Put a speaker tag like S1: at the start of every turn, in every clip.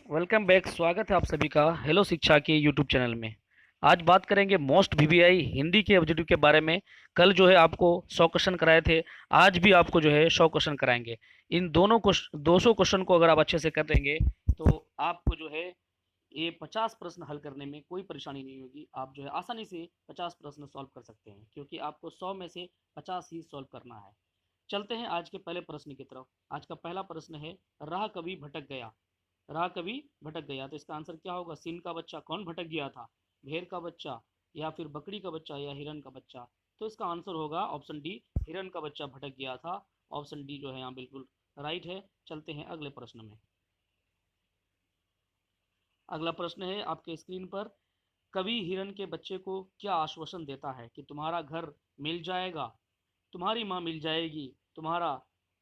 S1: Welcome back. स्वागत है आप सभी का हेलो शिक्षा के यूट्यूब चैनल में। आज बात करेंगे मोस्ट वीवीआई हिंदी के ऑब्जेक्टिव के बारे में। कल जो है आपको 100 क्वेश्चन कराए थे, आज भी आपको जो है 100 क्वेश्चन कराएंगे। इन दोनों को 200 क्वेश्चन को अगर आप अच्छे से कर देंगे तो आपको जो है ये 50 प्रश्न हल करने में कोई परेशानी नहीं होगी। आप जो है आसानी से 50 प्रश्न सॉल्व कर सकते हैं, क्योंकि आपको 100 में से 50 ही सॉल्व करना है। चलते हैं आज के पहले प्रश्न की तरफ। आज का पहला प्रश्न है, राह कभी भटक गया। राह कभी भटक गया, तो इसका आंसर क्या होगा? सिंह का बच्चा कौन भटक गया था? भेड़ का बच्चा, या फिर बकरी का बच्चा, या हिरन का बच्चा? तो इसका आंसर होगा ऑप्शन डी, हिरन का बच्चा भटक गया था। ऑप्शन डी जो है यहाँ बिल्कुल राइट है। चलते हैं अगले प्रश्न में। अगला प्रश्न है आपके स्क्रीन पर, कवि हिरन के बच्चे को क्या आश्वासन देता है कि तुम्हारा घर मिल जाएगा, तुम्हारी माँ मिल जाएगी, तुम्हारा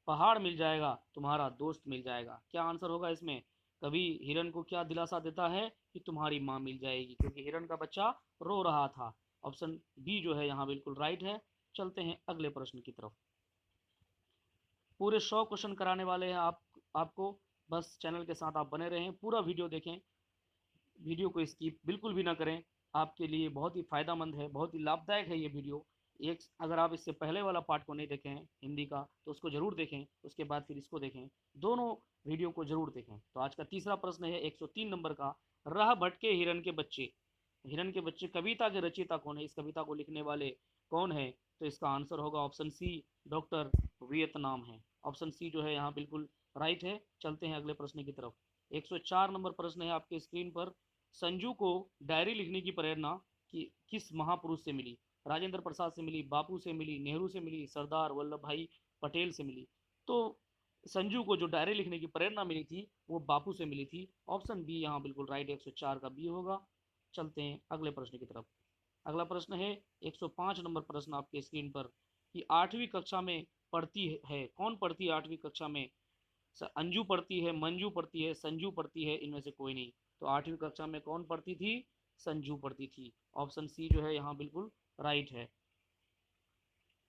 S1: पहाड़ मिल जाएगा, तुम्हारा दोस्त मिल जाएगा? क्या आंसर होगा इसमें? कवि हिरन को क्या दिलासा देता है कि तुम्हारी माँ मिल जाएगी, क्योंकि हिरन का बच्चा रो रहा था। ऑप्शन बी जो है यहाँ बिल्कुल राइट है। चलते हैं अगले प्रश्न की तरफ। पूरे 100 क्वेश्चन कराने वाले हैं आपको। बस चैनल के साथ आप बने रहें, पूरा वीडियो देखें, वीडियो को स्किप बिल्कुल भी ना करें। आपके लिए बहुत ही फ़ायदेमंद है, बहुत ही लाभदायक है ये वीडियो। एक अगर आप इससे पहले वाला पार्ट को नहीं देखें हैं हिंदी का, तो उसको ज़रूर देखें, उसके बाद फिर इसको देखें। दोनों वीडियो को ज़रूर देखें। तो आज का तीसरा प्रश्न है 103 नंबर का, राह भटके हिरन के बच्चे। हिरन के बच्चे कविता के रचयिता कौन है? इस कविता को लिखने वाले कौन है? तो इसका आंसर होगा ऑप्शन सी, डॉक्टर वियतनाम है। ऑप्शन सी जो है यहाँ बिल्कुल राइट है। चलते हैं अगले प्रश्न की तरफ। 104 नंबर प्रश्न है आपके स्क्रीन पर, संजू को डायरी लिखने की प्रेरणा किस महापुरुष से मिली? राजेंद्र प्रसाद से मिली, बापू से मिली, नेहरू से मिली, सरदार वल्लभ भाई पटेल से मिली? तो संजू को जो डायरी लिखने की प्रेरणा मिली थी वो बापू से मिली थी। ऑप्शन बी यहाँ बिल्कुल राइट, 104 का बी होगा। चलते हैं अगले प्रश्न की तरफ। अगला प्रश्न है 105 नंबर प्रश्न आपके स्क्रीन पर, कि 8वीं कक्षा में पढ़ती है कौन पढ़ती है 8वीं कक्षा में? अंजू पढ़ती है, मंजू पढ़ती है, संजू पढ़ती है, इनमें से कोई नहीं। तो 8वीं कक्षा में कौन पढ़ती थी? संजू पढ़ती थी। ऑप्शन सी जो है यहाँ बिल्कुल राइट है।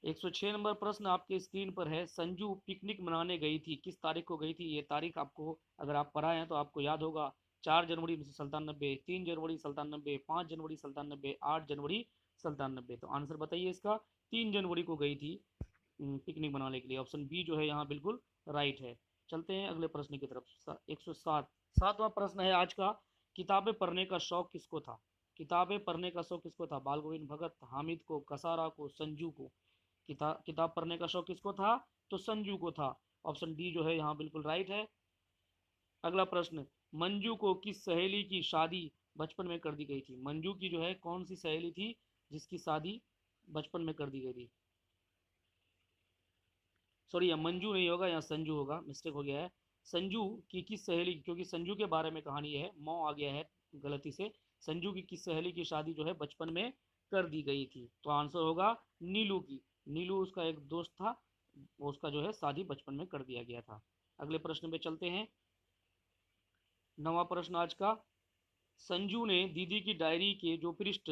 S1: 106 नंबर प्रश्न आपके स्क्रीन पर है, संजू पिकनिक मनाने गई थी, किस तारीख को गई थी? ये तारीख आपको अगर आप पढ़ाए हैं तो आपको याद होगा। 4 जनवरी 1797, 3 जनवरी 1797, 5 जनवरी 1797, 8 जनवरी 1797। तो आंसर बताइए इसका। 3 जनवरी को गई थी पिकनिक मनाने के लिए। ऑप्शन बी जो है यहाँ बिल्कुल राइट है। चलते हैं अगले प्रश्न की तरफ। 107 सातवां प्रश्न है आज का, किताबें पढ़ने का शौक किसको था? किताबें पढ़ने का शौक किसको था? बाल गोविंद भगत, हामिद को, कसारा को, संजू को? किताब पढ़ने का शौक किसको था? तो संजू को था। ऑप्शन डी जो है यहाँ बिल्कुल राइट है। अगला प्रश्न, मंजू को किस सहेली की शादी बचपन में कर दी गई थी? मंजू की जो है कौन सी सहेली थी जिसकी शादी बचपन में कर दी गई थी? सॉरी, यहाँ मंजू नहीं होगा, यहाँ संजू होगा, मिस्टेक हो गया है। संजू की किस सहेली, क्योंकि संजू के बारे में कहानी है, मौ आ गया है गलती से। संजू की किस सहेली की शादी जो है बचपन में कर दी गई थी? तो आंसर होगा नीलू की। नीलू उसका एक दोस्त था, उसका जो है शादी बचपन में कर दिया गया था। अगले प्रश्न पे चलते हैं। नवा प्रश्न आज का, संजू ने दीदी की डायरी के जो पृष्ठ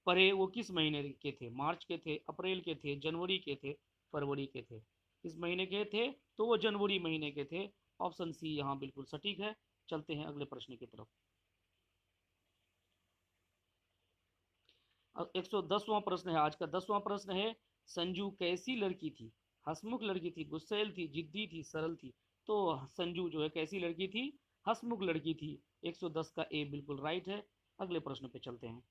S1: पढ़े वो किस महीने के थे? मार्च के थे, अप्रैल के थे, जनवरी के थे, फरवरी के थे? किस महीने के थे? तो वो जनवरी महीने के थे। ऑप्शन सी यहाँ बिल्कुल सटीक है। चलते हैं अगले प्रश्न की तरफ। 110वां प्रश्न है आज का। 10वां प्रश्न है, संजू कैसी लड़की थी? हंसमुख लड़की थी, गुस्सैल थी, जिद्दी थी, सरल थी? तो संजू जो है कैसी लड़की थी? हंसमुख लड़की थी। 110 का ए बिल्कुल राइट है। अगले प्रश्न पे चलते हैं।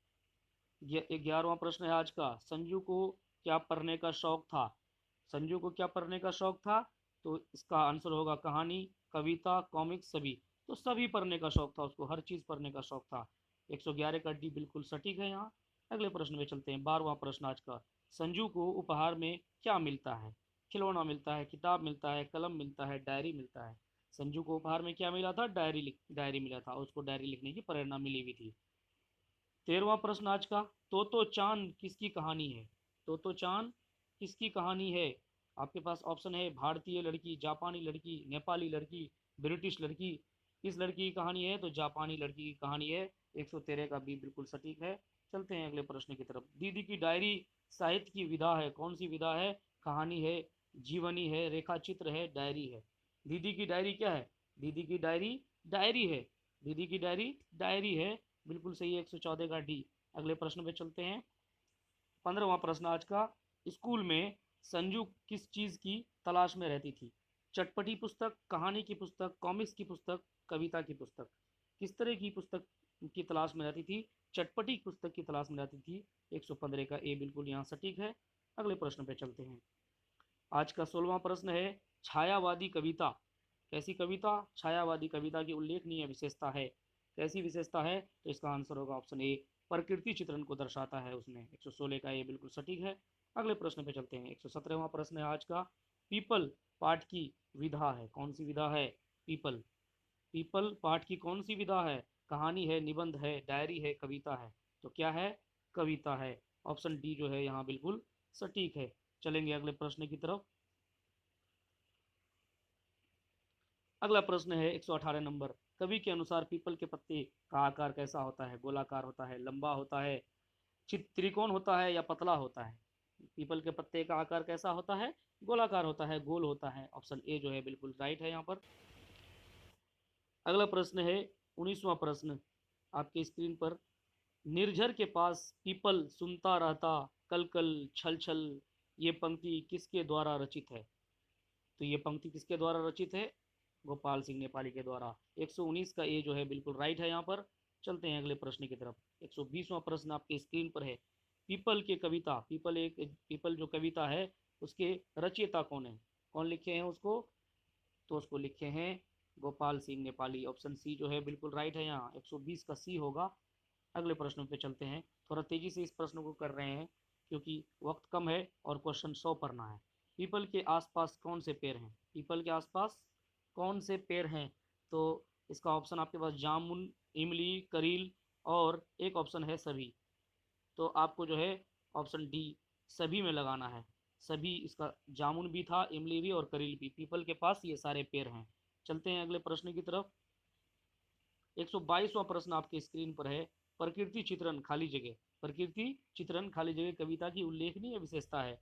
S1: 11वां प्रश्न है आज का, संजू को क्या पढ़ने का शौक था? संजू को क्या पढ़ने का शौक था? तो इसका आंसर होगा कहानी, कविता, कॉमिक्स, सभी। तो सभी पढ़ने का शौक था उसको, हर चीज़ पढ़ने का शौक था। 111 का डी बिल्कुल सटीक है यहाँ। अगले प्रश्न में चलते हैं। 12वां प्रश्न आज का, संजू को उपहार में क्या मिलता है? खिलौना मिलता है, किताब मिलता है, कलम मिलता है, डायरी मिलता है? संजू को उपहार में क्या मिला था? डायरी मिला था, उसको डायरी लिखने की प्रेरणा मिली हुई थी। 13वां प्रश्न आज का, तोतो चांद किसकी कहानी है? तोतो चांद किसकी कहानी है? आपके पास ऑप्शन है, भारतीय लड़की, जापानी लड़की, नेपाली लड़की, ब्रिटिश लड़की? किस लड़की की कहानी है? तो जापानी लड़की की कहानी है। 113 का बी बिल्कुल सटीक है। चलते हैं अगले प्रश्न की तरफ। दीदी की डायरी साहित्य की विधा है, कौन सी विधा है? कहानी है, जीवनी है, रेखा चित्र है, डायरी है? दीदी की डायरी क्या है? दीदी की डायरी डायरी है। दीदी की डायरी डायरी है, बिल्कुल सही है, 114 का डी। अगले प्रश्न पे चलते हैं। 15वां प्रश्न आज का। स्कूल में संजू किस चीज़ की तलाश में रहती थी? चटपटी पुस्तक, कहानी की पुस्तक, कॉमिक्स की पुस्तक, कविता की पुस्तक। किस तरह की पुस्तक की तलाश में रहती थी? चटपटी पुस्तक की तलाश में रहती थी। 115 का ए बिल्कुल यहाँ सटीक है। अगले प्रश्न पे चलते हैं। आज का 16वां प्रश्न है। छायावादी कविता कैसी कविता? छायावादी कविता की उल्लेखनीय विशेषता है। कैसी विशेषता है? तो इसका आंसर होगा ऑप्शन ए, प्रकृति चित्रण को दर्शाता है उसमें। 116 का ये बिल्कुल सटीक है। अगले प्रश्न पे चलते हैं। 117वां प्रश्न है आज का। पीपल पाठ की विधा है, कौन सी विधा है? पीपल पीपल पाठ की कौन सी विधा है? कहानी है, निबंध है, डायरी है, कविता है? तो क्या है? कविता है। ऑप्शन डी जो है यहाँ बिल्कुल सटीक है। चलेंगे अगले प्रश्न की तरफ। अगला प्रश्न है 118 नंबर। कवि के अनुसार पीपल के पत्ते का आकार कैसा होता है? गोलाकार होता है, लंबा होता है, त्रिकोण होता है, या पतला होता है? पीपल के पत्ते का आकार कैसा होता है? गोलाकार होता है, गोल होता है। ऑप्शन ए जो है बिल्कुल राइट है यहाँ पर। अगला प्रश्न है 19वां प्रश्न आपके स्क्रीन पर। निर्झर के पास पीपल सुनता रहता, कल कल छल छल, ये पंक्ति किसके द्वारा रचित है? तो ये पंक्ति किसके द्वारा रचित है? गोपाल सिंह नेपाली के द्वारा। 119 का ए जो है बिल्कुल राइट है यहाँ पर। चलते हैं अगले प्रश्न की तरफ। 120वां प्रश्न आपके स्क्रीन पर है। पीपल के कविता, पीपल जो कविता है उसके रचयिता कौन है? कौन लिखे हैं उसको? तो उसको लिखे हैं गोपाल सिंह नेपाली। ऑप्शन सी जो है बिल्कुल राइट है यहाँ। 120 का सी होगा। अगले प्रश्न पे चलते हैं। थोड़ा तेजी से इस प्रश्न को कर रहे हैं क्योंकि वक्त कम है और क्वेश्चन 100 पढ़ना है। पीपल के आसपास कौन से पेड़ हैं? पीपल के आसपास कौन से पेड़ हैं? तो इसका ऑप्शन आपके पास जामुन, इमली, करील, और एक ऑप्शन है सभी। तो आपको जो है ऑप्शन डी सभी में लगाना है। सभी, इसका जामुन भी था, इमली भी और करील भी। पीपल के पास ये सारे पेड़ हैं। चलते हैं अगले प्रश्न की तरफ। 122वां प्रश्न आपके स्क्रीन पर है। प्रकृति चित्रण खाली जगह, प्रकृति चित्रण खाली जगह कविता की उल्लेखनीय विशेषता है।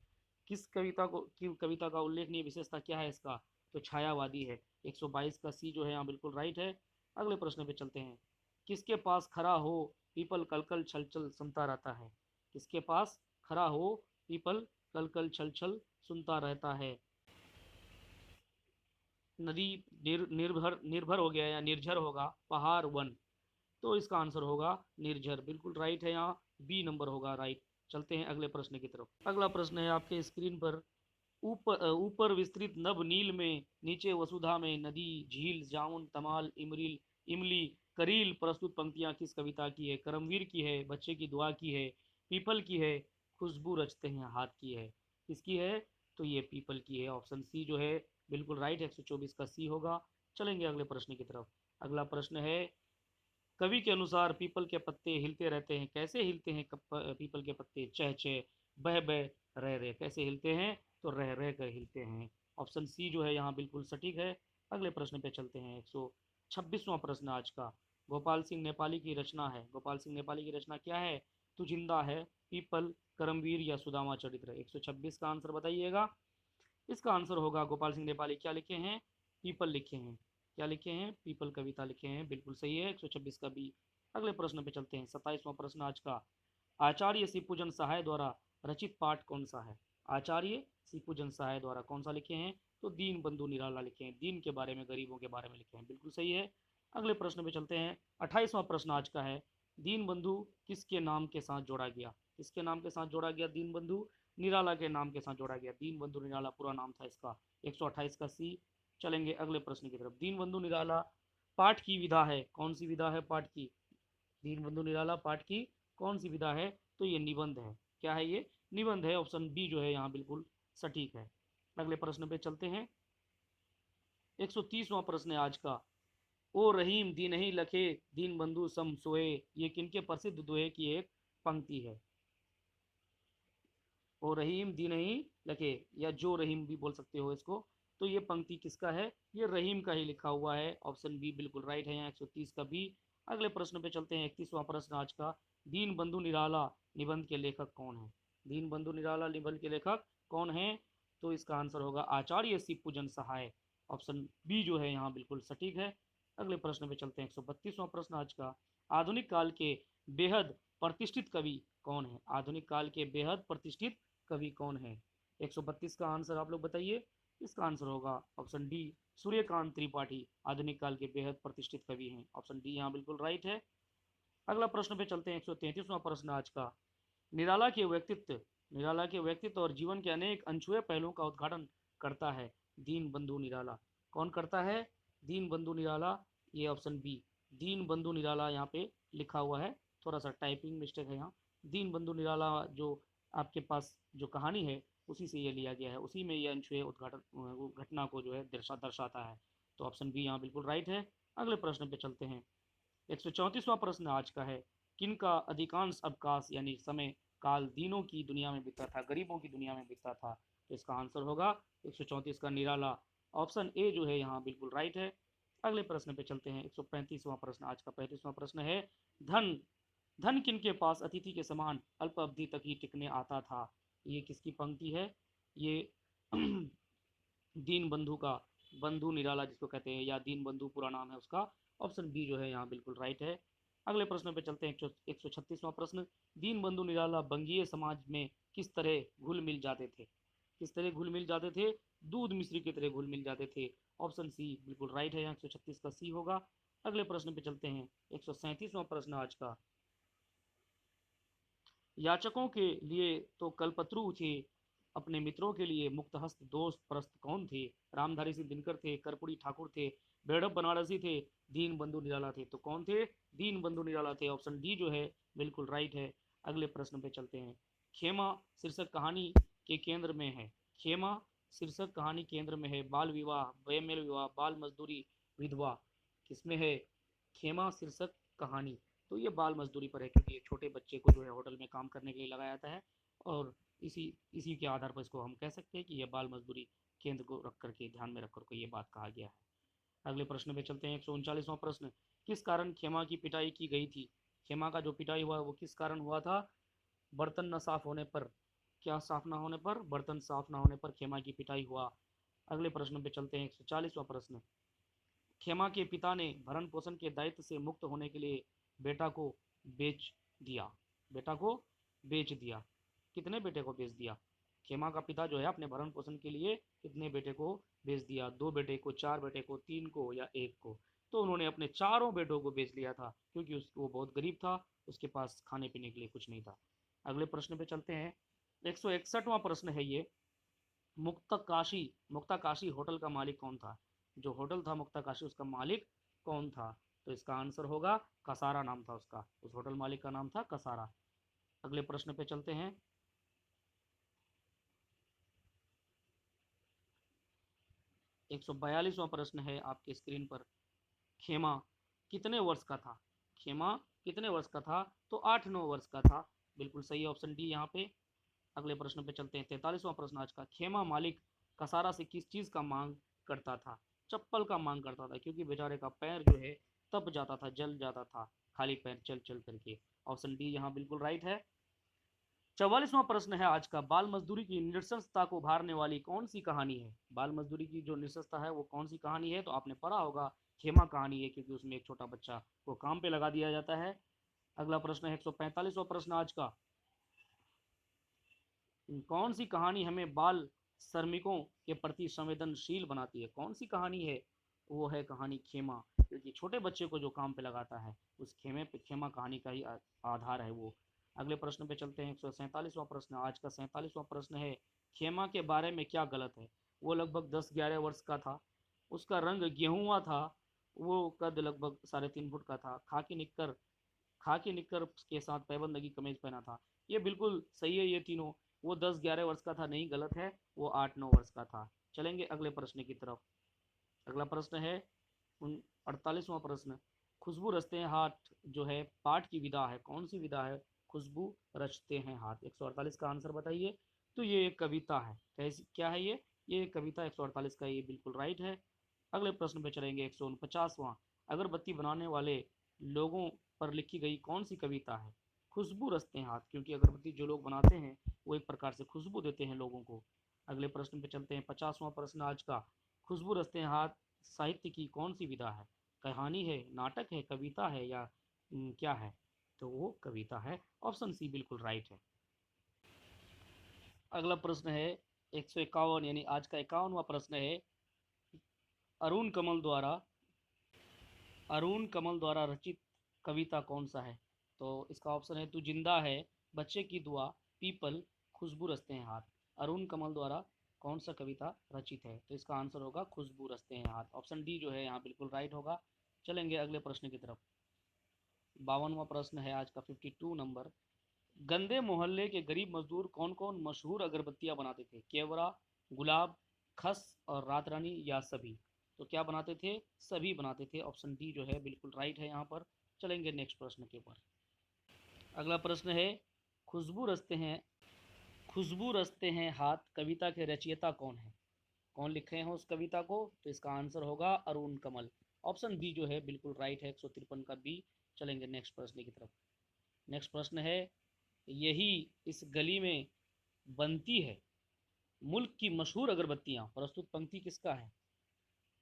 S1: किस कविता को की कविता का उल्लेखनीय विशेषता क्या है इसका? तो छायावादी है। 122 का सी जो है यहाँ बिल्कुल राइट है। अगले प्रश्न पे चलते हैं। किसके पास खड़ा हो पीपल कलकल छल छल सुनता रहता है? किसके पास खड़ा हो पीपल कलकल छल छल सुनता रहता है? नदी, निर्भर निर्भर हो गया या निर्झर होगा, पहाड़, वन। तो इसका आंसर होगा निर्झर, बिल्कुल राइट है यहाँ। बी नंबर होगा राइट। चलते हैं अगले प्रश्न की तरफ। अगला प्रश्न है आपके स्क्रीन पर। ऊपर विस्तृत नभ नील में, नीचे वसुधा में, नदी, झील, जामुन, तमाल, इमरील, इमली, करील प्रस्तुत पंक्तियां किस कविता की है? करमवीर की है, बच्चे की दुआ की है, पीपल की है, खुशबू रचते हैं हाथ की है? किसकी है? तो ये पीपल की है। ऑप्शन सी जो है बिल्कुल राइट, 124 का सी होगा। चलेंगे अगले प्रश्न की तरफ। अगला प्रश्न है। कवि के अनुसार पीपल के पत्ते हिलते रहते हैं, कैसे हिलते हैं पीपल के पत्ते? चह चह, बह बह, रह रह। कैसे हिलते हैं? तो रह रह कर हिलते हैं। ऑप्शन सी जो है यहाँ बिल्कुल सटीक है। अगले प्रश्न पे चलते हैं। 126वां प्रश्न आज का। गोपाल सिंह नेपाली की रचना है। गोपाल सिंह नेपाली की रचना क्या है? तू जिंदा है, पीपल, करमवीर, या सुदामा चरित्र? 126 का आंसर बताइएगा। इसका आंसर होगा गोपाल सिंह नेपाली क्या लिखे हैं? पीपल लिखे हैं। क्या लिखे हैं? पीपल कविता लिखे हैं, बिल्कुल सही है। 126 का बी। अगले प्रश्न पे चलते हैं। 27वां प्रश्न आज का। आचार्य सिपुजन सहाय द्वारा रचित पाठ कौन सा है? आचार्य सिपुजन सहाय द्वारा कौन सा लिखे हैं? तो दीन बंधु निराला लिखे हैं। दीन के बारे में, गरीबों के बारे में लिखे हैं, बिल्कुल सही है। अगले प्रश्न पे चलते हैं। 28वां प्रश्न आज का है। दीन बंधु किसके नाम के साथ जोड़ा गया? किसके नाम के साथ जोड़ा गया दीन बंधु? निराला के नाम के साथ जोड़ा गया। दीन बंधु निराला पूरा नाम था इसका। 128 का सी। चलेंगे अगले प्रश्न की तरफ। दीन बंधु निराला पाठ की विधा है, कौन सी विधा है पाठ की? दीन बंधु निराला पाठ की कौन सी विधा है? तो ये निबंध है। क्या है ये? निबंध है। ऑप्शन बी जो है यहाँ बिल्कुल सटीक है। अगले प्रश्न पे चलते हैं। 130वां प्रश्न है आज का। ओ रहीम दीनहि लखे, दीन बंधु सम सोए, ये किनके प्रसिद्ध दोहे की एक पंक्ति है? ओ रहीम दीनहि लखे, या जो रहीम भी बोल सकते हो इसको। तो ये पंक्ति किसका है? ये रहीम का ही लिखा हुआ है। ऑप्शन बी बिल्कुल राइट है यहाँ। 130 का बी। अगले प्रश्न पे चलते हैं। 31वां प्रश्न आज का। दीन बंधु निराला निबंध के लेखक कौन है? दीन बंधु निराला निबंध के लेखक कौन है? तो इसका आंसर होगा आचार्य सिपुजन सहाय। ऑप्शन बी जो है यहाँ बिल्कुल सटीक है। अगले प्रश्न पे चलते हैं। 132वां प्रश्न आज का, आधुनिक काल के बेहद प्रतिष्ठित कवि कौन है? आधुनिक काल के बेहद प्रतिष्ठित कवि कौन है? 132 का आंसर आप लोग बताइए। इसका आंसर होगा ऑप्शन डी, सूर्यकांत त्रिपाठी आधुनिक काल के बेहद प्रतिष्ठित कवि हैं। ऑप्शन डी यहाँ बिल्कुल राइट है। अगला प्रश्न पे चलते हैं। 133वां प्रश्न आज का, निराला के व्यक्तित्व, निराला के व्यक्तित्व और जीवन के अनेक अनछुए पहलुओं का उद्घाटन करता है दीन बंधु निराला। कौन करता है? दीन बंधु निराला। ये ऑप्शन बी, दीन बंधु निराला यहाँ पे लिखा हुआ है, थोड़ा सा टाइपिंग मिस्टेक है यहाँ। दीन बंधु निराला जो आपके पास जो कहानी है उसी से ये लिया गया है, उसी में ये अनछुए उद्घाटन घटना को जो है दर्शाता है। तो ऑप्शन बी यहाँ बिल्कुल राइट है। अगले प्रश्न पे चलते हैं। 134वां प्रश्न आज का है, किनका अधिकांश अवकाश यानी समय काल दीनों की दुनिया में बीतता था, गरीबों की दुनिया में बीतता था? तो इसका आंसर होगा 134 का निराला। ऑप्शन ए जो है यहाँ बिल्कुल राइट है। अगले प्रश्न पे चलते हैं। 135वां प्रश्न आज का 35वां प्रश्न है, धन, धन किनके पास अतिथि के समान अल्प अवधि तक ही टिकने आता था? ये किसकी पंक्ति है? ये दीन बंधु का, बंधु निराला जिसको कहते हैं, या दीन बंधु पूरा नाम है उसका। ऑप्शन बी जो है यहाँ बिल्कुल राइट है। अगले प्रश्न पे चलते हैं। 136वां प्रश्न, दीन बंधु निराला बंगीय समाज में किस तरह घुल मिल जाते थे? किस तरह घुल मिल जाते थे? दूध मिश्री की तरह घुल मिल जाते थे। ऑप्शन सी बिल्कुल राइट है, यहाँ 136 का सी होगा। अगले प्रश्न पे चलते हैं। 137वां प्रश्न आज का, याचकों के लिए तो कल्पत्रु थे, अपने मित्रों के लिए मुक्तहस्त दोस्त प्रस्त कौन थे? रामधारी सिंह दिनकर थे, कर्पूरी ठाकुर थे, बेड़ब बनारसी थे, दीन बंधु निराला थे? तो कौन थे? दीन बंधु निराला थे। ऑप्शन डी जो है बिल्कुल राइट है। अगले प्रश्न पे चलते हैं। खेमा शीर्षक कहानी के केंद्र में है, खेमा शीर्षक कहानी केंद्र में है बाल विवाह, बेमेल विवाह, बाल मजदूरी, विधवा, किसमें है खेमा शीर्षक कहानी? तो ये बाल मजदूरी पर है, क्योंकि ये छोटे बच्चे को जो है होटल में काम करने के लिए लगाया जाता है, और इसी इसी के आधार पर इसको हम कह सकते हैं कि यह बाल मजदूरी केंद्र को रख करके, ध्यान में रख करके ये बात कहा गया है। अगले प्रश्न पे चलते हैं। 139वां प्रश्न, किस कारण खेमा की पिटाई की गई थी? खेमा का जो पिटाई हुआ वो किस कारण हुआ था? बर्तन न साफ होने पर। क्या साफ ना होने पर? बर्तन साफ ना होने पर खेमा की पिटाई हुआ। अगले प्रश्न पे चलते हैं। 140वां प्रश्न, खेमा के पिता ने भरण पोषण के दायित्व से मुक्त होने के लिए बेटा को बेच दिया, बेटा को बेच दिया। कितने बेटे को बेच दिया? खेमा का पिता जो है अपने भरण पोषण के लिए कितने बेटे को बेच दिया? 2 बेटे को, 4 बेटे को, 3 को या 1 को? तो उन्होंने अपने चारों बेटों को बेच लिया था, क्योंकि वो बहुत गरीब था, उसके पास खाने पीने के लिए कुछ नहीं था। अगले प्रश्न पे चलते हैं। 161वां प्रश्न है ये, मुक्ताकाशी, मुक्ताकाशी होटल का मालिक कौन था? जो होटल था मुक्ताकाशी उसका मालिक कौन था? तो इसका आंसर होगा कसारा, नाम था उसका, उस होटल मालिक का नाम था कसारा। अगले प्रश्न पे चलते हैं। 142वां प्रश्न है आपके स्क्रीन पर, खेमा कितने वर्ष का था? खेमा कितने वर्ष का था? तो 8-9 वर्ष का था। बिल्कुल सही, ऑप्शन डी यहाँ पे। अगले प्रश्न पे चलते हैं। 43वां प्रश्न आज का, खेमा मालिक कसारा से किस चीज का मांग करता था? चप्पल का मांग करता था, क्योंकि बेचारे का पैर जो है तप जाता था, जल जाता था खाली पैर चल चल करके। ऑप्शन डी यहाँ बिल्कुल राइट है। 44वां प्रश्न है आज का, बाल मजदूरी की नृशंसता को उभारने वाली कौन सी कहानी है? बाल मजदूरी की जो नृशंसता है वो कौन सी कहानी है? तो आपने पढ़ा होगा, खेमा कहानी है, क्योंकि उसमें एक छोटा बच्चा को काम पे लगा दिया जाता है। अगला प्रश्न है 145वां प्रश्न आज का, कौन सी कहानी हमें बाल श्रमिकों के प्रति संवेदनशील बनाती है? कौन सी कहानी है? वो है कहानी खेमा, क्योंकि छोटे बच्चे को जो काम पे लगाता है उस खेमे पे, खेमा कहानी का ही आधार है वो। अगले प्रश्न पे चलते हैं। 147वां प्रश्न आज का 47वां प्रश्न है, खेमा के बारे में क्या गलत है? वो लगभग 10-11 वर्ष का था, उसका रंग गेहुआ था, वो कद लगभग 3.5 फुट का था, खाकी निक्कर के साथ पैबंद कमीज पहना था। ये बिल्कुल सही है ये तीनों। वो 10-11 वर्ष का था, नहीं गलत है, वो 8-9 वर्ष का था। चलेंगे अगले प्रश्न की तरफ। अगला प्रश्न है 48वां प्रश्न, खुशबू रचते हैं हाथ जो है पाठ की विधा है, कौन सी विधा है? खुशबू रचते हैं हाथ। 148 का आंसर बताइए। तो ये एक कविता है, कैसी क्या है ये कविता 148 का ये बिल्कुल राइट है। अगले प्रश्न पे चलेंगे। 149वां, अगरबत्ती बनाने वाले लोगों पर लिखी गई कौन सी कविता है? खुशबू रचते हैं हाथ, क्योंकि अगरबत्ती जो लोग बनाते हैं वो एक प्रकार से खुशबू देते हैं लोगों को। अगले प्रश्न पे चलते हैं। 50वां प्रश्न आज का, खुशबू रचते हैं हाथ साहित्य की कौन सी विधा है? कहानी है, नाटक है, कविता है या क्या है? तो वो कविता है। ऑप्शन सी बिल्कुल राइट है। अगला प्रश्न है 151 यानी आज का 51वां प्रश्न है। अरुण कमल द्वारा अरुण कमल द्वारा रचित कविता कौन सा है? तो इसका ऑप्शन है तू जिंदा है, बच्चे की दुआ, पीपल, खुशबू रचते हैं हाथ। अरुण कमल द्वारा कौन सा कविता रचित है? तो इसका आंसर होगा खुशबू रचते हैं हाथ। ऑप्शन डी जो है यहाँ बिल्कुल राइट होगा। चलेंगे अगले प्रश्न की तरफ। 52वां प्रश्न है आज का 52 नंबर। गंदे मोहल्ले के गरीब मजदूर कौन कौन मशहूर अगरबत्तियां बनाते थे? केवड़ा, गुलाब, खस और रात रानी या सभी? तो क्या बनाते थे? सभी बनाते थे। ऑप्शन डी जो है बिल्कुल राइट है यहाँ पर। चलेंगे नेक्स्ट प्रश्न के ऊपर। अगला प्रश्न है खुशबू रचते हैं खुशबू रचते हैं हाथ कविता के रचयिता कौन है? कौन लिख रहे हैं उस कविता को? तो इसका आंसर होगा अरुण कमल। ऑप्शन बी जो है बिल्कुल राइट है, 153 का बी। चलेंगे नेक्स्ट प्रश्न की तरफ। नेक्स्ट प्रश्न है यही इस गली में बनती है मुल्क की मशहूर अगरबत्तियां, प्रस्तुत पंक्ति किसका है?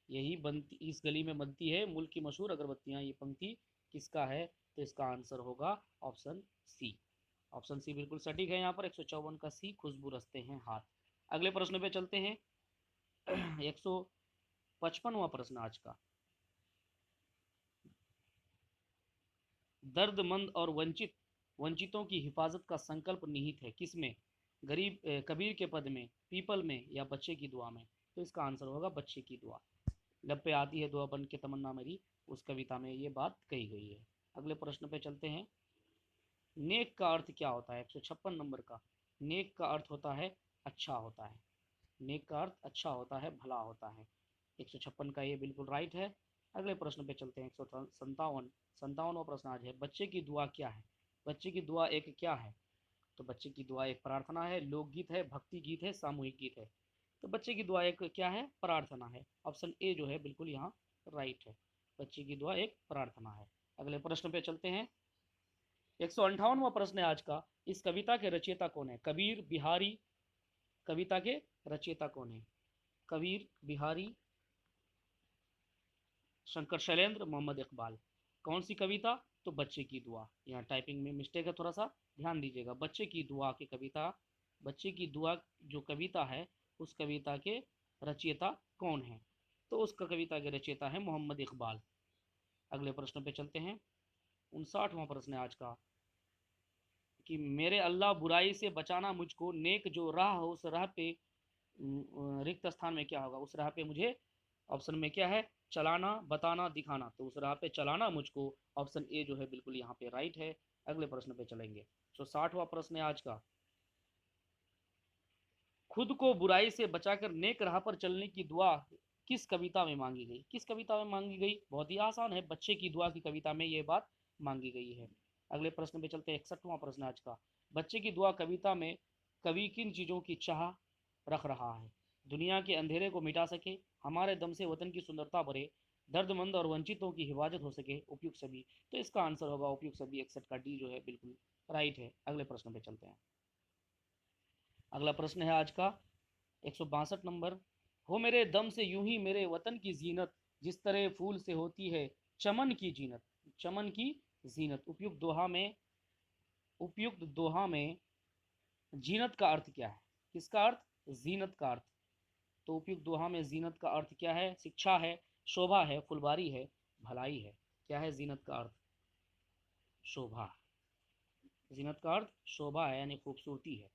S1: यही बनती इस गली में बनती है मुल्क की मशहूर अगरबत्तियां, ये पंक्ति किसका है? तो इसका आंसर होगा ऑप्शन सी। ऑप्शन सी बिल्कुल सटीक है यहाँ पर। 154 का सी, खुशबू रचते हैं हाथ। अगले प्रश्न पे चलते हैं। 155वां प्रश्न आज का। दर्दमंद और वंचितों की हिफाजत का संकल्प निहित है किसमें? गरीब कबीर के पद में, पीपल में या बच्चे की दुआ में? तो इसका आंसर होगा बच्चे की दुआ। लब पे आती है दुआ बन के तमन्ना मेरी, उस कविता में ये बात कही गई है। अगले प्रश्न पे चलते हैं। नेक का अर्थ क्या होता है? 156 नंबर का। नेक का अर्थ होता है अच्छा होता है। नेक का अर्थ अच्छा होता है, भला होता है। 156 का ये बिल्कुल राइट है। अगले प्रश्न पे चलते हैं। 157वां प्रश्न आज है बच्चे की दुआ क्या है? बच्चे की दुआ एक क्या है? तो बच्चे की दुआ एक प्रार्थना है, लोकगीत है, भक्ति गीत है, सामूहिक गीत है। तो बच्चे की दुआ एक क्या है? प्रार्थना है। ऑप्शन ए जो है बिल्कुल यहाँ राइट है। बच्चे की दुआ एक प्रार्थना है। अगले प्रश्न पे चलते हैं। 158वां प्रश्न है आज का। इस कविता के रचयिता कौन है? कबीर, बिहारी? कविता के रचयिता कौन है? कबीर, बिहारी, शंकर शैलेंद्र, मोहम्मद इकबाल? कौन सी कविता? तो बच्चे की दुआ। यहाँ टाइपिंग में मिस्टेक है, थोड़ा सा ध्यान दीजिएगा। बच्चे की दुआ की कविता, बच्चे की दुआ जो कविता है उस कविता के रचयिता कौन है? तो उस कविता के रचयिता है मोहम्मद इकबाल। अगले प्रश्न पे चलते हैं। 59वां प्रश्न है आज का कि मेरे अल्लाह बुराई से बचाना मुझको, नेक जो राह हो उस राह पे रिक्त स्थान में क्या होगा? उस राह पे मुझे, ऑप्शन में क्या है? चलाना, बताना, दिखाना। तो उस राह पे चलाना मुझको। ऑप्शन ए जो है बिल्कुल यहाँ पे राइट है। अगले प्रश्न पे चलेंगे। 60वां प्रश्न है आज का। खुद को बुराई से बचाकर नेक राह पर चलने की दुआ किस कविता में मांगी गई? किस कविता में मांगी गई? बहुत ही आसान है, बच्चे की दुआ की कविता में ये बात मांगी गई है। अगले प्रश्न पे चलते हैं। 61वां प्रश्न आज का। बच्चे की दुआ कविता में कवि किन चीजों की चाह रख रहा है? दुनिया के अंधेरे को मिटा सके, हमारे दम से वतन की सुंदरता बढ़े, दर्दमंद और वंचितों की हिफाजत हो सके, उपयुक्त सभी? तो इसका आंसर होगा उपयुक्त सभी। 61 का डी जो है बिल्कुल राइट है। अगले प्रश्न पे चलते हैं। अगला प्रश्न है आज का 162 नंबर। हो मेरे दम से यूं ही मेरे वतन की जीनत, जिस तरह फूल से होती है चमन की जीनत। चमन की जीनत। उपयुक्त दोहा में जीनत का अर्थ क्या है? किसका अर्थ? जीनत का अर्थ। तो उपयुक्त दोहा में जीनत का अर्थ क्या है? शिक्षा है, शोभा है, फुलवारी है, भलाई है। क्या है जीनत का अर्थ? शोभा। जीनत का अर्थ शोभा है यानी खूबसूरती है।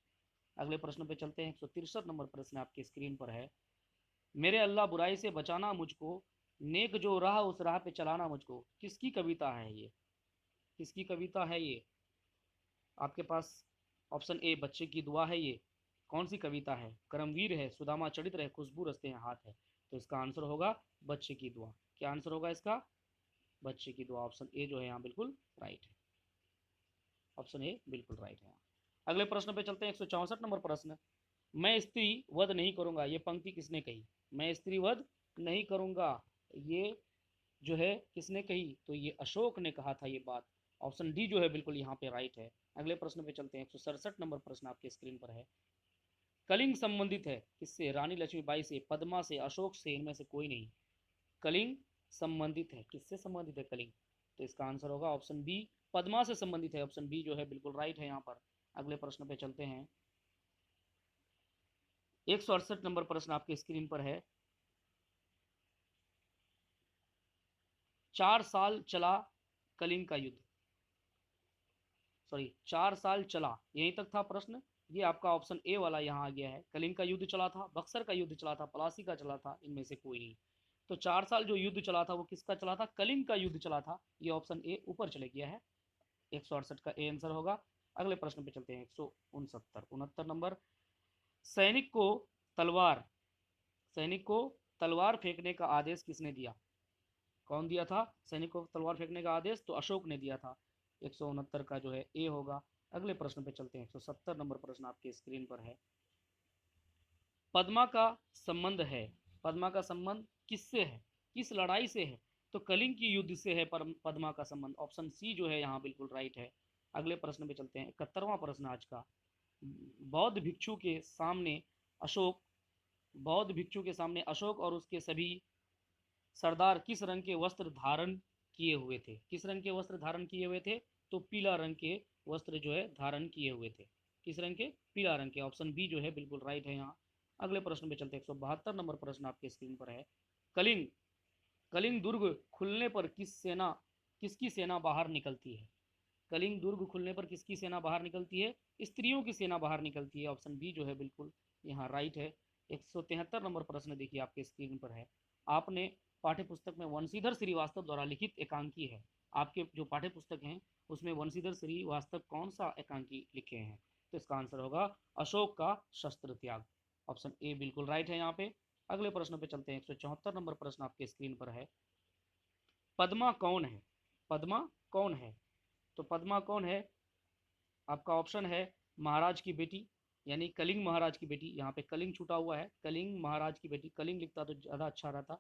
S1: अगले प्रश्न पे चलते हैं। 163 नंबर प्रश्न आपकी स्क्रीन पर है। मेरे अल्लाह बुराई से बचाना मुझको, नेक जो राह उस राह पे चलाना मुझको। किसकी कविता है ये? किसकी कविता है ये? आपके पास ऑप्शन ए बच्चे की दुआ है ये। कौन सी कविता है? करमवीर है, सुदामा चरित्र है, खुशबू रचते हैं हाथ है? तो इसका आंसर होगा बच्चे की दुआ। क्या आंसर होगा इसका? बच्चे की दुआ। ऑप्शन ए जो है यहाँ बिल्कुल राइट है। ऑप्शन ए बिल्कुल राइट है। अगले प्रश्न पे चलते हैं। 164 नंबर प्रश्न। मैं स्त्री वध नहीं करूंगा, ये पंक्ति किसने कही? मैं स्त्री वध नहीं करूंगा, ये जो है किसने कही? तो ये अशोक ने कहा था ये बात। ऑप्शन डी जो है बिल्कुल यहाँ पे राइट है। अगले प्रश्न पे चलते हैं। 167 नंबर प्रश्न आपके स्क्रीन पर है। कलिंग संबंधित है किससे? रानी लक्ष्मीबाई से, पद्मा से, अशोक से? इनमें से कोई नहीं। कलिंग संबंधित है? किससे संबंधित है कलिंग? तो इसका आंसर होगा ऑप्शन बी, पद्मा से संबंधित है। ऑप्शन बी जो है बिल्कुल राइट है यहाँ पर। अगले प्रश्न पे चलते हैं। 168 नंबर प्रश्न आपके स्क्रीन पर है। 4 साल चला कलिंग का युद्ध, सॉरी 4 साल चला, यहीं तक था प्रश्न। ये आपका ऑप्शन ए वाला यहाँ आ गया है। कलिंग का युद्ध चला था, बक्सर का युद्ध चला था, प्लासी का चला था, इनमें से कोई नहीं। तो 4 साल जो युद्ध चला था वो किसका चला था? कलिंग का युद्ध चला था। ये ऑप्शन ए ऊपर चले गया है। 168 का ए आंसर होगा। अगले प्रश्न पे चलते हैं। 169 नंबर। सैनिक को तलवार सैनिक को तलवार फेंकने का आदेश किसने दिया? कौन दिया था सैनिक को तलवार फेंकने का आदेश? तो अशोक ने दिया था। 169 का जो है ए होगा। अगले प्रश्न पे चलते हैं। 170 नंबर प्रश्न आपके स्क्रीन पर है। पद्मा का संबंध है, पद्मा का संबंध किससे है, किस लड़ाई से है? तो कलिंग की युद्ध से है पद्मा का संबंध। ऑप्शन सी जो है यहाँ बिल्कुल राइट है। अगले प्रश्न पे चलते हैं। 71वां प्रश्न आज का। बौद्ध भिक्षु के सामने अशोक बौद्ध भिक्षु के सामने अशोक और उसके सभी सरदार किस रंग के वस्त्र धारण किए हुए थे? किस रंग के वस्त्र धारण किए हुए थे? तो पीला रंग के वस्त्र जो है धारण किए हुए थे। किस रंग के? पीला रंग के। ऑप्शन बी जो है बिल्कुल राइट है यहाँ। अगले प्रश्न पे चलते हैं। 172 नंबर प्रश्न आपके स्क्रीन पर है। कलिंग कलिंग दुर्ग खुलने पर किसकी सेना बाहर निकलती है? कलिंग दुर्ग खुलने पर किसकी सेना बाहर निकलती है? स्त्रियों की सेना बाहर निकलती है। ऑप्शन बी जो है बिल्कुल यहाँ राइट है। 173 नंबर प्रश्न देखिए आपके स्क्रीन पर है। आपने पाठ्य पुस्तक में वंशीधर श्रीवास्तव द्वारा लिखित एकांकी है। आपके जो पाठ्य पुस्तक हैं उसमें वंशीधर श्रीवास्तव कौन सा एकांकी लिखे हैं? तो इसका आंसर होगा अशोक का शस्त्र त्याग। ऑप्शन ए बिल्कुल राइट है यहाँ पे। अगले प्रश्न पे चलते हैं। 174 नंबर प्रश्न आपके स्क्रीन पर है। पद्मा कौन है? पद्मा कौन है? तो पद्मा कौन है? आपका ऑप्शन है महाराज की बेटी, यानी कलिंग महाराज की बेटी। यहाँ पे कलिंग छूटा हुआ है। कलिंग महाराज की बेटी, कलिंग लिखता तो ज़्यादा अच्छा रहता।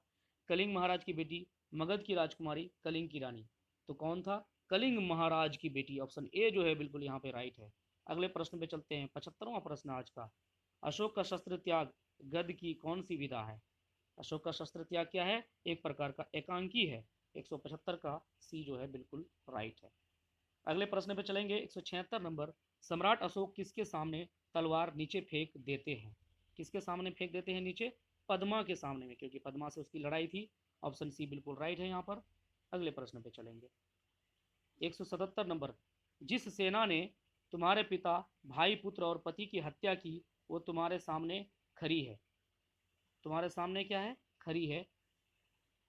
S1: कलिंग महाराज की बेटी, मगध की राजकुमारी, कलिंग की रानी। तो कौन था? कलिंग महाराज की बेटी। ऑप्शन ए जो है बिल्कुल यहाँ पे राइट है। अगले प्रश्न पे चलते हैं। 75वां प्रश्न आज का। अशोक का शस्त्र त्याग गद्य की कौन सी विधा है? अशोक का शस्त्र त्याग क्या है? एक प्रकार का एकांकी है। 175 का सी जो है बिल्कुल राइट है। अगले प्रश्न पे चलेंगे। 176 नंबर। सम्राट अशोक किसके सामने तलवार नीचे फेंक देते हैं? किसके सामने फेंक देते हैं नीचे? पद्मा के सामने में, क्योंकि पद्मा से उसकी लड़ाई थी। ऑप्शन सी बिल्कुल राइट है यहाँ पर। अगले प्रश्न पे चलेंगे। 177 नंबर। जिस सेना ने तुम्हारे पिता, भाई, पुत्र और पति की हत्या की वो तुम्हारे सामने खड़ी है। तुम्हारे सामने क्या है? खड़ी है।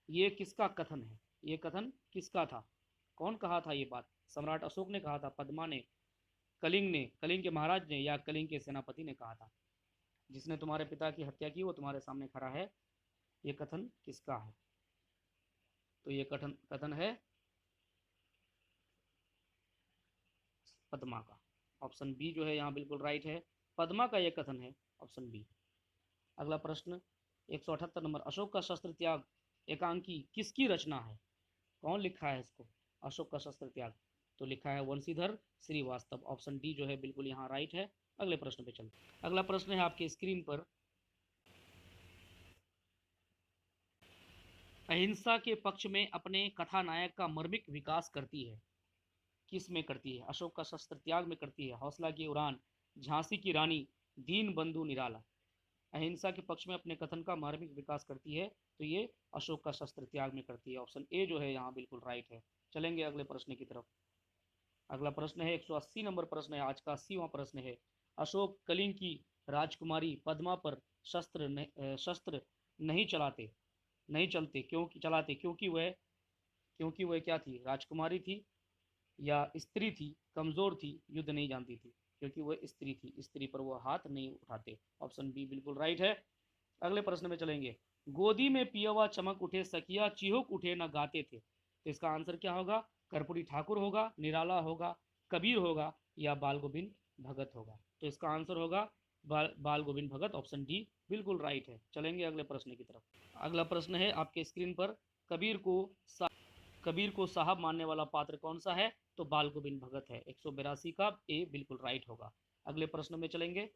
S1: ये किसका कथन है? ये कथन किसका था? कौन कहा था ये बात? सम्राट अशोक ने कहा था, पद्मा ने, कलिंग के महाराज ने, या कलिंग के सेनापति ने कहा था? जिसने तुम्हारे पिता की हत्या की वो तुम्हारे सामने खड़ा है। ये कथन किसका है? तो ये कथन कथन है पद्मा का। ऑप्शन बी जो है यहाँ बिल्कुल राइट है। पद्मा का ये कथन है, ऑप्शन बी। अगला प्रश्न 178 नंबर। अशोक का शस्त्र त्याग एकांकी किसकी रचना है? कौन लिखा है इसको, अशोक का शस्त्र त्याग? तो लिखा है वंशीधर श्रीवास्तव। ऑप्शन डी जो है बिल्कुल यहाँ राइट है। अगले प्रश्न पे चलते हैं। अगला प्रश्न है आपके स्क्रीन पर। अहिंसा के पक्ष में अपने कथानायक का मर्मिक विकास करती है। किस में करती है? अशोक का शस्त्र त्याग में करती है, हौसला की उड़ान, झांसी की रानी, दीन बंधु निराला। अहिंसा के पक्ष में अपने कथन का मार्मिक विकास करती है तो ये अशोक का शस्त्र त्याग में करती है। ऑप्शन ए जो है यहाँ बिल्कुल राइट है। चलेंगे अगले प्रश्न की तरफ। अगला प्रश्न है 180 नंबर प्रश्न है आज का। 80वां प्रश्न है। अशोक कलिंग की राजकुमारी पद्मा पर शस्त्र नहीं चलाते नहीं चलते क्योंकि चलाते क्योंकि वह क्या थी? राजकुमारी थी या स्त्री थी, कमजोर थी, युद्ध नहीं जानती थी? क्योंकि वह स्त्री थी, स्त्री पर वो हाथ नहीं उठाते। ऑप्शन बी बिल्कुल राइट है। अगले प्रश्न में चलेंगे। गोदी में पियवा चमक उठे, सखिया चिहुक उठे न गाते थे। तो इसका आंसर क्या होगा? कर्पूरी ठाकुर होगा, निराला होगा, कबीर होगा, या बाल गोविंद भगत होगा? तो इसका आंसर होगा बाल गोविंद भगत। ऑप्शन डी बिल्कुल राइट है। चलेंगे अगले प्रश्न की तरफ। अगला प्रश्न है आपके स्क्रीन पर। कबीर को साहब मानने वाला पात्र कौन सा है? तो बाल गोविंद भगत है। 182 का ए बिल्कुल राइट होगा। अगले प्रश्न में चलेंगे।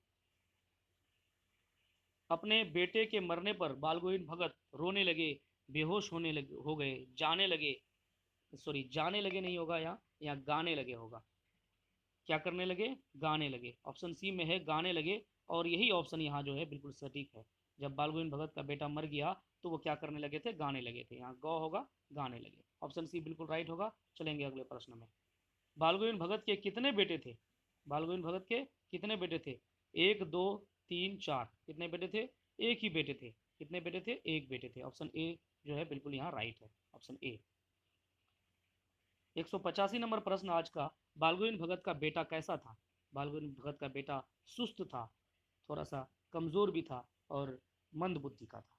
S1: अपने बेटे के मरने पर बाल गोविंद भगत रोने लगे बेहोश होने लगे, हो गए, जाने लगे, सॉरी जाने लगे नहीं होगा, यहाँ गाने लगे होगा। क्या करने लगे? गाने लगे। ऑप्शन सी में है गाने लगे, और यही ऑप्शन यहाँ जो है बिल्कुल सटीक है। जब बाल गोविंद भगत का बेटा मर गया तो वो क्या करने लगे थे? गाने लगे थे। यहाँ गौ होगा, गाने लगे। ऑप्शन सी बिल्कुल राइट होगा। चलेंगे अगले प्रश्न में। बाल गोविंद भगत के कितने बेटे थे? बाल गोविंद भगत के कितने बेटे थे? एक, दो, तीन, चार। कितने बेटे थे? एक ही बेटे थे। कितने बेटे थे? एक बेटे थे। ऑप्शन ए जो है बिल्कुल यहाँ राइट है, ऑप्शन ए। 185 नंबर प्रश्न आज का। बालगोविंद भगत का बेटा कैसा था? बालगोविंद भगत का बेटा सुस्त था, थोड़ा सा कमजोर भी था, और मंद बुद्धि का था।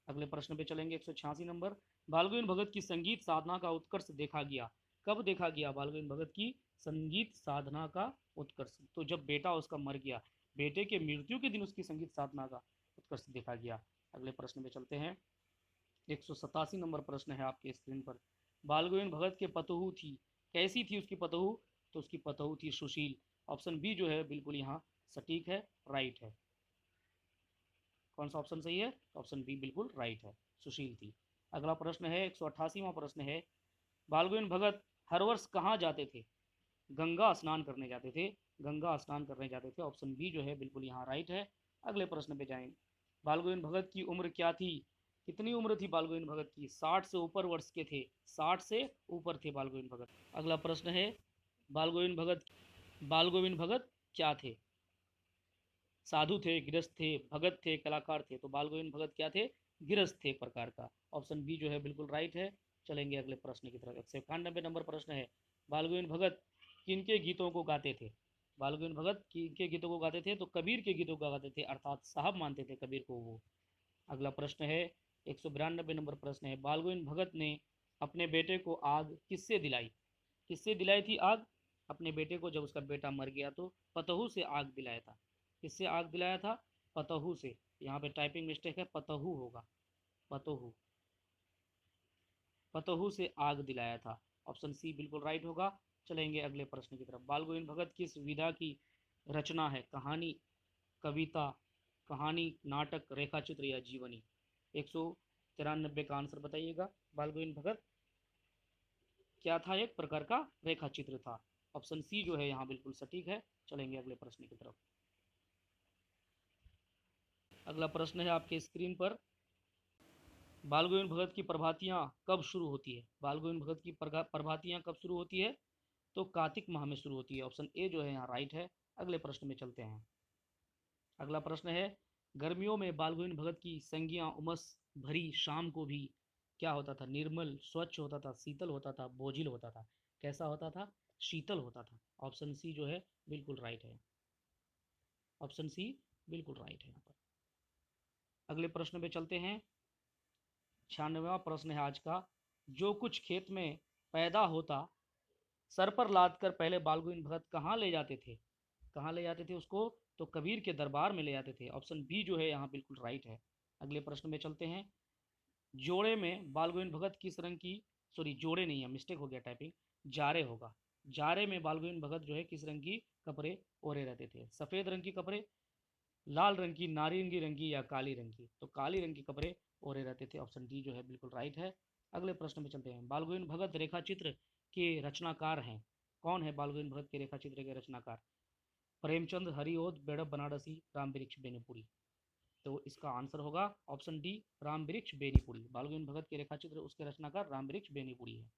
S1: अगले प्रश्न पे चलेंगे। 186 नंबर। बालगोविंद भगत की संगीत साधना का उत्कर्ष देखा गया। कब देखा गया बालगोविंद भगत की संगीत साधना का उत्कर्ष? तो जब बेटा उसका मर गया, बेटे के मृत्यु के दिन उसकी संगीत साधना का उत्कर्ष देखा गया। अगले प्रश्न पे चलते हैं। 187 नंबर प्रश्न है आपके स्क्रीन पर। बालगोविंद भगत के पतोहू थी, कैसी थी उसकी पतोहू? तो उसकी पतोहू थी सुशील। ऑप्शन बी जो है बिल्कुल यहाँ सटीक है, राइट है। कौन सा ऑप्शन सही है? ऑप्शन बी बिल्कुल राइट है, सुशील थी। अगला प्रश्न है 188वां प्रश्न है। बालगोविंद भगत हर वर्ष कहाँ जाते थे? गंगा स्नान करने जाते थे। गंगा स्नान करने जाते थे। ऑप्शन बी जो है बिल्कुल यहाँ राइट है। अगले प्रश्न पे जाएंगे। बालगोविंद भगत की उम्र क्या थी? कितनी उम्र थी बालगोविंद भगत की? 60 से ऊपर वर्ष के थे। 60 से ऊपर थे बालगोविंद भगत। अगला प्रश्न है। बाल गोविंद भगत क्या थे? साधु थे, गृहस्थ थे, भगत थे, कलाकार थे? तो बाल गोविंद भगत क्या थे? गृहस्थ थे एक प्रकार का। ऑप्शन बी जो है बिल्कुल राइट है। चलेंगे अगले प्रश्न की तरफ। 191 नंबर प्रश्न है। बाल गोविंद भगत किनके गीतों को गाते थे? बाल गोविंद भगत किनके गीतों को गाते थे? तो कबीर के गीतों को गाते थे, अर्थात साहब मानते थे कबीर को वो। अगला प्रश्न है 192 नंबर प्रश्न है। बाल गोविंद भगत ने अपने बेटे को आग किससे दिलाई? किससे दिलाई थी आग? अपने बेटे को, जब उसका बेटा मर गया तो पतहू से आग दिलाया था। किससे आग दिलाया था? पतहू से। यहाँ पे टाइपिंग मिस्टेक है, पतहू होगा, पतहू। पतहू से आग दिलाया था। ऑप्शन सी बिल्कुल राइट होगा। चलेंगे अगले प्रश्न की तरफ। बाल गोविंद भगत किस विधा की रचना है? कहानी, कविता, कहानी, नाटक, रेखा चित्र या जीवनी? 193 का आंसर बताइएगा। बाल गोविंद भगत क्या था? एक प्रकार का रेखा चित्र था। ऑप्शन सी जो है यहाँ बिल्कुल सटीक है। चलेंगे अगले प्रश्न की तरफ। अगला प्रश्न है आपके स्क्रीन पर। बाल गोविंद भगत की प्रभातियां कब शुरू होती है? बाल गोविंद भगत की प्रभातियां कब शुरू होती है? तो कार्तिक माह में शुरू होती है। ऑप्शन ए जो है यहाँ राइट है। अगले प्रश्न में चलते हैं। अगला प्रश्न है। गर्मियों में बाल गोविंद भगत की संज्ञा उमस भरी शाम को भी क्या होता था? निर्मल, स्वच्छ होता था, शीतल होता था, बोझिल होता था? कैसा होता था? शीतल होता था। ऑप्शन सी जो है बिल्कुल राइट है। ऑप्शन सी बिल्कुल राइट है यहाँ पर। अगले प्रश्न पे चलते हैं। 96वां प्रश्न है आज का। जो कुछ खेत में पैदा होता सर पर लाद कर पहले बाल गोविंद भगत कहाँ ले जाते थे? कहाँ ले जाते थे उसको? तो कबीर के दरबार में ले जाते थे। ऑप्शन बी जो है यहाँ बिल्कुल राइट है। अगले प्रश्न में चलते हैं। जोड़े में बाल गोविंद भगत किस रंग की, सॉरी जोड़े नहीं है, मिस्टेक हो गया टाइपिंग, जारे होगा। जारे में बाल गोविंद भगत जो है किस रंग की कपड़े ओढ़े रहते थे? सफ़ेद रंग की कपड़े, लाल रंग की, नारंगी रंग की या काली रंग की? तो काली रंग के कपड़े ओढ़े रहते थे। ऑप्शन डी जो है बिल्कुल राइट है। अगले प्रश्न में चलते हैं। बाल गोविंद भगत रेखा चित्र के रचनाकार हैं। कौन है बाल गोविंद भगत के रेखा चित्र के रचनाकार? प्रेमचंद, हरिओद, बेड़ब बनारसी, राम वृक्ष बेनीपुरी? तो इसका आंसर होगा ऑप्शन डी, राम वृक्ष बेनीपुरी। बाल गोविंद भगत के रेखा चित्र उसके रचनाकार राम वृक्ष बेनीपुरी है।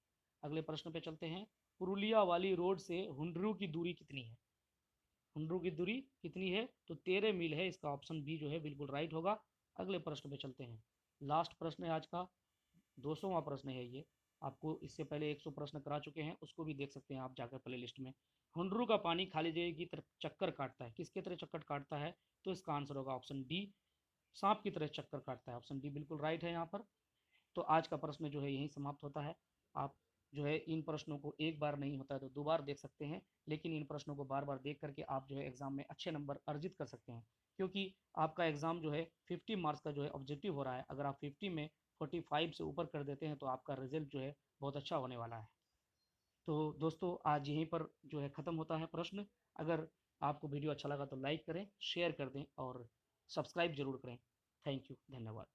S1: अगले प्रश्न पे चलते हैं। पुरुलिया वाली रोड से हुंडरू की दूरी कितनी है? हुंडरू की दूरी कितनी है? तो 13 मील है। इसका ऑप्शन बी जो है बिल्कुल राइट होगा। अगले प्रश्न पे चलते हैं। लास्ट प्रश्न है आज का, 200वां प्रश्न है ये। आपको इससे पहले 100 प्रश्न करा चुके हैं, उसको भी देख सकते हैं आप जाकर प्ले लिस्ट में। हुंडरू का पानी खाली जगह की तरफ चक्कर काटता है, किसके तरह चक्कर काटता है? तो इसका आंसर होगा ऑप्शन डी, सांप की तरह चक्कर काटता है। ऑप्शन डी बिल्कुल राइट है यहाँ पर। तो आज का प्रश्न जो है यहीं समाप्त होता है। आप जो है इन प्रश्नों को एक बार नहीं होता है तो दो बार देख सकते हैं, लेकिन इन प्रश्नों को बार बार देख करके आप जो है एग्जाम में अच्छे नंबर अर्जित कर सकते हैं। क्योंकि आपका एग्जाम जो है 50 मार्क्स का जो है ऑब्जेक्टिव हो रहा है। अगर आप 50 में 45 से ऊपर कर देते हैं तो आपका रिजल्ट जो है बहुत अच्छा होने वाला है। तो दोस्तों आज यहीं पर जो है ख़त्म होता है प्रश्न। अगर आपको वीडियो अच्छा लगा तो लाइक करें, शेयर कर दें और सब्सक्राइब जरूर करें। थैंक यू, धन्यवाद।